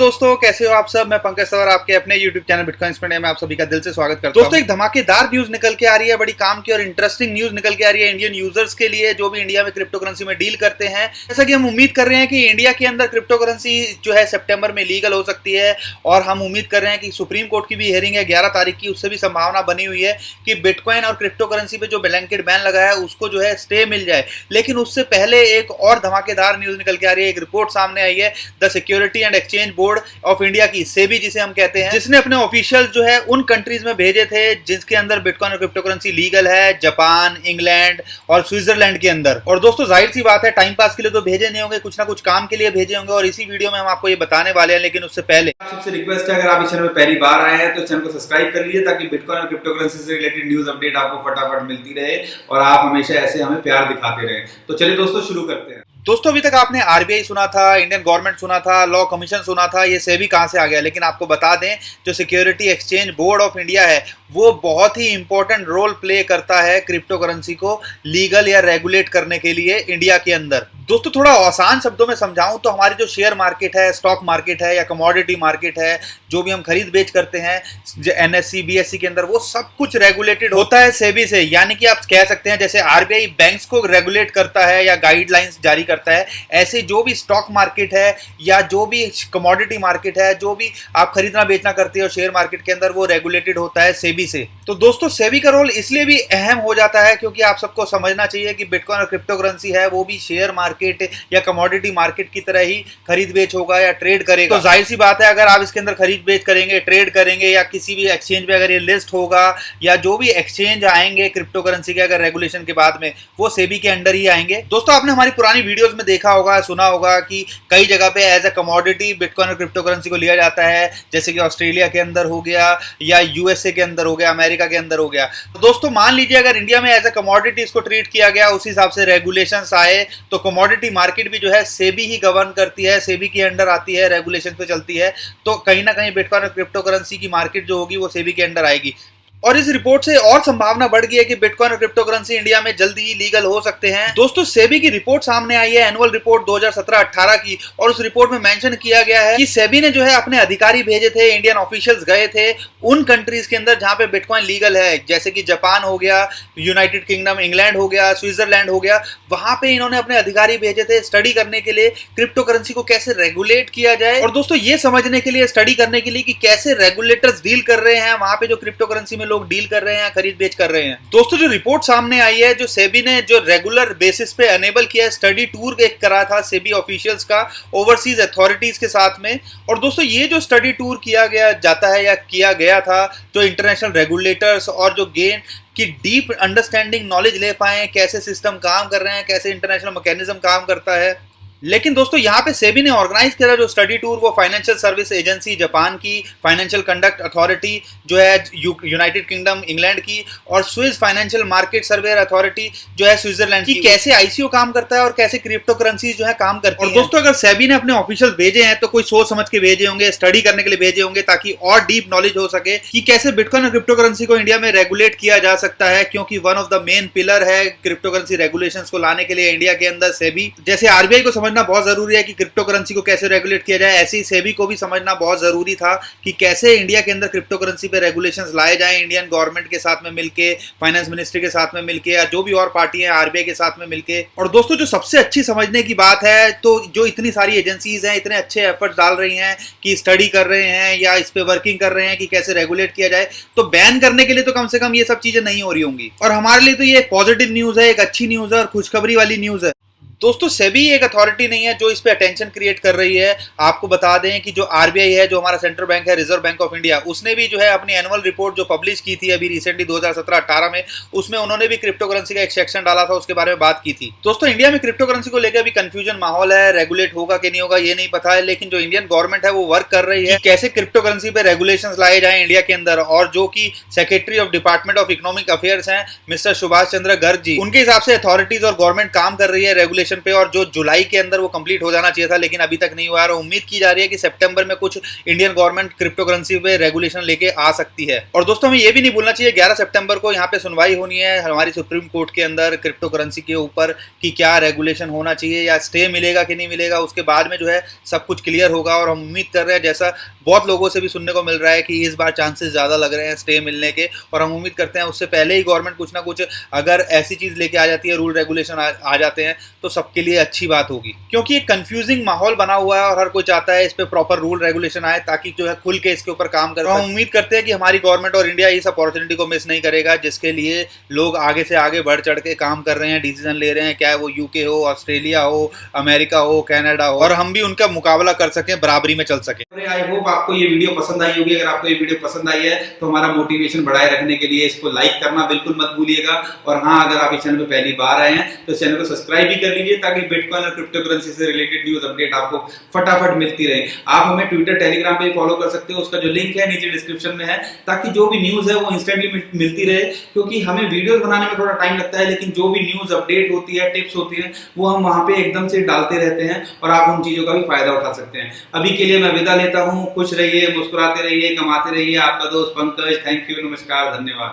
दोस्तों, कैसे हो आप सब। मैं पंकज सवर आपके अपने YouTube चैनल बिटकॉइन स्पेंड में आप सभी का दिल से स्वागत करता हूं। दोस्तों, एक धमाकेदार न्यूज निकल के आ रही है, बड़ी काम की और इंटरेस्टिंग न्यूज निकल के आ रही है इंडियन यूजर्स के लिए जो भी इंडिया में क्रिप्टो करेंसी में डील करते हैं। जैसा कि हम उम्मीद कर रहे हैं कि इंडिया के अंदर क्रिप्टो करेंसी जो है सितंबर में लीगल हो सकती है, और हम उम्मीद कर रहे हैं कि सुप्रीम कोर्ट की भी हियरिंग है 11 तारीख की, उससे भी संभावना बनी हुई है कि बिटकॉइन और क्रिप्टो करेंसी पे जो ब्लैंकेट बैन लगा है उसको जो है स्टे मिल जाए। लेकिन उससे पहले एक और धमाकेदार न्यूज निकल के आ रही है। एक रिपोर्ट सामने आई है the security and exchange board of India की, सेबी जिसे हम कहते हैं, जिसने अपने ऑफिशियल जो है उन कंट्रीज में भेजे थे जिसके अंदर बिटकॉइन और क्रिप्टो करेंसी लीगल है, जापान, इंग्लैंड और स्विट्जरलैंड के अंदर। और दोस्तों, जाहिर सी बात है, टाइम पास के लिए तो भेजे नहीं होंगे, कुछ ना कुछ काम के लिए भेजे होंगे, और इसी वीडियो में हम आपको ये बताने वाले हैं। लेकिन उससे पहले सबसे रिक्वेस्ट है, अगर आप इस चैनल में पहली बार आए हैं तो चैनल को सब्सक्राइब कर लीजिए ताकि बिटकॉइन और क्रिप्टो करेंसी से रिलेटेड न्यूज अपडेट आपको फटाफट मिलती रहे और आप हमेशा ऐसे हमें प्यार दिखाते रहे। तो चलिए दोस्तों, शुरू करते हैं। दोस्तों, अभी तक आपने आरबीआई सुना था, इंडियन गवर्नमेंट सुना था, लॉ कमीशन सुना था, ये सेबी कहां से आ गया। लेकिन आपको बता दें, जो security exchange board of India है वो बहुत ही इंपॉर्टेंट रोल प्ले करता है क्रिप्टो करेंसी को लीगल या रेगुलेट करने के लिए इंडिया के अंदर। दोस्तों, थोड़ा आसान शब्दों में समझाऊं तो हमारी जो शेयर मार्केट है, स्टॉक मार्केट है या कमोडिटी मार्केट है, जो भी हम खरीद बेच करते हैं एनएससी बीएससी के अंदर, वो सब कुछ रेगुलेटेड होता है सेबी से। यानी कि आप कह सकते हैं जैसे आरबीआई बैंक्स को रेगुलेट करता है या गाइडलाइंस जारी करता है, ऐसे जो भी स्टॉक मार्केट है या जो भी कमोडिटी मार्केट है, जो भी आप खरीदना बेचना करते हो शेयर मार्केट के अंदर, वो रेगुलेटेड होता है सेबी से। तो दोस्तों, सेबी का रोल इसलिए भी अहम हो जाता है क्योंकि आप सबको समझना चाहिए कि बिटकॉइन और क्रिप्टो करेंसी है वो भी शेयर मार्केट या कमोडिटी मार्केट की तरह ही खरीद बेच होगा या ट्रेड करेगा। तो जाहिर सी बात है, अगर आप इसके अंदर खरीद बेच करेंगे, ट्रेड करेंगे, या किसी भी एक्सचेंज पे अगर ये लिस्ट होगा, या जो भी एक्सचेंज आएंगे क्रिप्टो करेंसी के अगर रेगुलेशन के बाद में, वो सेबी के अंडर ही आएंगे। दोस्तों, आपने हमारी पुरानी वीडियोस में देखा होगा, सुना होगा कि कई जगह पे एज ए कमोडिटी बिटकॉइन और क्रिप्टो करेंसी को लिया जाता है, जैसे कि ऑस्ट्रेलिया के अंदर हो गया या यूएसए के अंदर हो गया, अमेरिका के अंदर हो गया। तो दोस्तों, मान लीजिए अगर इंडिया में एज ए कमोडिटी इसको ट्रीट किया गया, उस हिसाब से रेगुलेशंस आए, तो कमोडिटी मार्केट भी जो है सेबी ही गवर्न करती है, सेबी के अंडर आती है, रेगुलेशन पे चलती है। तो कहीं ना कहीं बिटकॉइन और क्रिप्टो करेंसी की मार्केट जो होगी वो सेबी के अंडर आएगी। और इस रिपोर्ट से और संभावना बढ़ गई है कि बिटकॉइन और क्रिप्टो करेंसी इंडिया में जल्दी ही लीगल हो सकते हैं। दोस्तों, सेबी की रिपोर्ट सामने आई है, एनुअल रिपोर्ट 2017-18 की, और उस रिपोर्ट में मेंशन किया गया है कि सेबी ने जो है अपने अधिकारी भेजे थे, इंडियन ऑफिशियल्स गए थे उन कंट्रीज के अंदर जहां पे बिटकॉइन लीगल है, जैसे कि जापान हो गया, यूनाइटेड किंगडम, इंग्लैंड हो गया, स्विट्जरलैंड हो गया। वहां पे इन्होंने अपने अधिकारी भेजे थे स्टडी करने के लिए क्रिप्टो करेंसी को कैसे रेगुलेट किया जाए, और दोस्तों ये समझने के लिए, स्टडी करने के लिए कि कैसे रेगुलेटर्स डील कर रहे हैं वहां पे जो क्रिप्टो करेंसी में लोग डील कर रहे हैं, खरीद बेच कर रहे हैं। दोस्तों, जो रिपोर्ट सामने आई है, जो सेबी ने जो रेगुलर बेसिस पे अनेबल किया है, स्टडी टूर एक करा था सेबी ऑफिशियल्स का ओवरसीज अथॉरिटीज के साथ में। और दोस्तों, ये जो स्टडी टूर किया गया जाता है या किया गया था, जो इंटरनेशनल रेगुलेटर्स और जो गेन की डीप अंडरस्टैंडिंग नॉलेज ले पाए, कैसे सिस्टम काम कर रहे हैं, कैसे इंटरनेशनल मैकेनिज्म काम करता है। लेकिन दोस्तों, यहाँ पे सेबी ने ऑर्गेनाइज किया जो स्टडी टूर, वो फाइनेंशियल सर्विस एजेंसी जापान की, फाइनेंशियल कंडक्ट अथॉरिटी जो है यूनाइटेड किंगडम इंग्लैंड की, और Swiss financial market surveyor authority जो है स्विट्जरलैंड की, कैसे आईसीओ काम करता है और कैसे क्रिप्टो करेंसी जो है काम करती है। और दोस्तों, अगर सेबी ने अपने ऑफिशियल भेजे हैं तो कोई सोच समझ के भेजे होंगे, स्टडी करने के लिए भेजे होंगे, ताकि और डीप नॉलेज हो सके कि कैसे बिटकॉइन और क्रिप्टो करेंसी को इंडिया में रेगुलेट किया जा सकता है, क्योंकि one of the main pillar है क्रिप्टो करेंसी रेगुलेशन को लाने के लिए इंडिया के अंदर सेबी। जैसे आरबीआई को समझना बहुत जरूरी है कि क्रिप्टो करेंसी को कैसे रेगुलेट किया जाए, ऐसे ही सेबी को भी समझना बहुत जरूरी था कि कैसे इंडिया के अंदर क्रिप्टो करेंसी पे रेगुलेशंस लाए जाएं, इंडियन गवर्नमेंट के साथ में मिलके, फाइनेंस मिनिस्ट्री के साथ में मिलके, या जो भी और पार्टी है आरबीआई के साथ में मिलके। और दोस्तों, जो सबसे अच्छी समझने की बात है, तो जो इतनी सारी एजेंसीज हैं, इतने अच्छे एफर्ट्स डाल रही हैं कि स्टडी कर रहे हैं या इस पे वर्किंग कर रहे हैं कि कैसे रेगुलेट किया जाए, तो बैन करने के लिए तो कम से कम ये सब चीजें नहीं हो रही होंगी। और हमारे लिए तो ये पॉजिटिव न्यूज है, एक अच्छी न्यूज है और खुशखबरी वाली न्यूज है। दोस्तों, सेबी एक अथॉरिटी नहीं है जो इस पे अटेंशन क्रिएट कर रही है। आपको बता दें कि जो आरबीआई है, जो हमारा सेंट्रल बैंक है, रिजर्व बैंक ऑफ इंडिया, उसने भी जो है अपनी एनुअल रिपोर्ट जो पब्लिश की थी अभी रिसेंटली 2017-18 में, उसमें उन्होंने भी क्रिप्टो करेंसी का एक सेक्शन डाला था, उसके बारे में बात की थी। दोस्तों, इंडिया में क्रिप्टो करेंसी को लेकर अभी कंफ्यूजन माहौल है, रेगुलेट होगा कि नहीं होगा ये नहीं पता है, लेकिन जो इंडियन गवर्नमेंट है वो वर्क कर रही है कैसे क्रिप्टो करेंसी पे रेगुलेशन लाए जाए इंडिया के अंदर। और जो कि secretary of department of economic affairs हैं मिस्टर सुभाष चंद्र गर्ग जी, उनके हिसाब से अथॉरिटीज और गवर्नमेंट काम कर रही है रेगुलेशन रेगुलेशन पे, और जो जुलाई के अंदर वो कंप्लीट हो जाना चाहिए था, लेकिन अभी तक नहीं हुआ है। उम्मीद की जा रही है कि सितंबर में कुछ इंडियन गवर्नमेंट क्रिप्टो करेंसी पे रेगुलेशन लेके आ सकती है। और दोस्तों हमें ये भी नहीं भूलना चाहिए 11 सितंबर को यहाँ पे सुनवाई होनी है हमारी सुप्रीम कोर्ट के अंदर क्रिप्टो करेंसी के ऊपर कि क्या रेगुलेशन होना चाहिए या स्टे मिलेगा कि नहीं मिलेगा। उसके बाद में जो है सब कुछ क्लियर होगा, और हम उम्मीद कर रहे हैं, जैसा बहुत लोगों से भी सुनने को मिल रहा है, कि इस बार चांसेस ज़्यादा लग रहे हैं स्टे मिलने के, और हम उम्मीद करते हैं उससे पहले ही गवर्नमेंट कुछ ना कुछ अगर ऐसी चीज़ लेके आ जाती है, रूल रेगुलेशन आ जाते हैं, तो सबके लिए अच्छी बात होगी। क्योंकि एक कंफ्यूजिंग माहौल बना हुआ है और हर कोई चाहता है इस पे प्रॉपर रूल रेगुलेशन आए ताकि जो है खुल के इसके ऊपर काम करे। हम उम्मीद करते हैं कि हमारी गवर्नमेंट और इंडिया इस अपॉर्चुनिटी को मिस नहीं करेगा, जिसके लिए लोग आगे से आगे बढ़ चढ़ के काम कर रहे हैं, डिसीजन ले रहे हैं, चाहे वो यूके हो, ऑस्ट्रेलिया हो, अमेरिका हो, कनाडा हो, और हम भी उनका मुकाबला कर सकें, बराबरी में चल सके। आई होप आपको ये वीडियो पसंद आई होगी। अगर आपको ये वीडियो पसंद आई है तो हमारा मोटिवेशन बढ़ाए रखने के लिए इसको लाइक करना बिल्कुल मत भूलिएगा। और हाँ, अगर आप इस चैनल पे पहली बार आए हैं तो चैनल को सब्सक्राइब भी कर लीजिए ताकि बिटकॉइन और क्रिप्टो करेंसी से रिलेटेड न्यूज अपडेट आपको फटाफट मिलती रहे। आप हमें ट्विटर, टेलीग्राम पे फॉलो कर सकते हो, उसका जो लिंक है नीचे डिस्क्रिप्शन में है, ताकि जो भी न्यूज है वो इंस्टेंटली मिलती रहे। क्योंकि हमें वीडियोस बनाने में थोड़ा टाइम लगता है, लेकिन जो भी न्यूज अपडेट होती है, टिप्स होती है, वो हम वहां पे एकदम से डालते रहते हैं और आप उन चीजों का भी फायदा उठा सकते हैं। अभी के लिए मैं विदा लेता हूं। खुश रहिए, मुस्कुराते रहिए, कमाते रहिए। आपका दोस्त पंकज। थैंक यू, नमस्कार, धन्यवाद।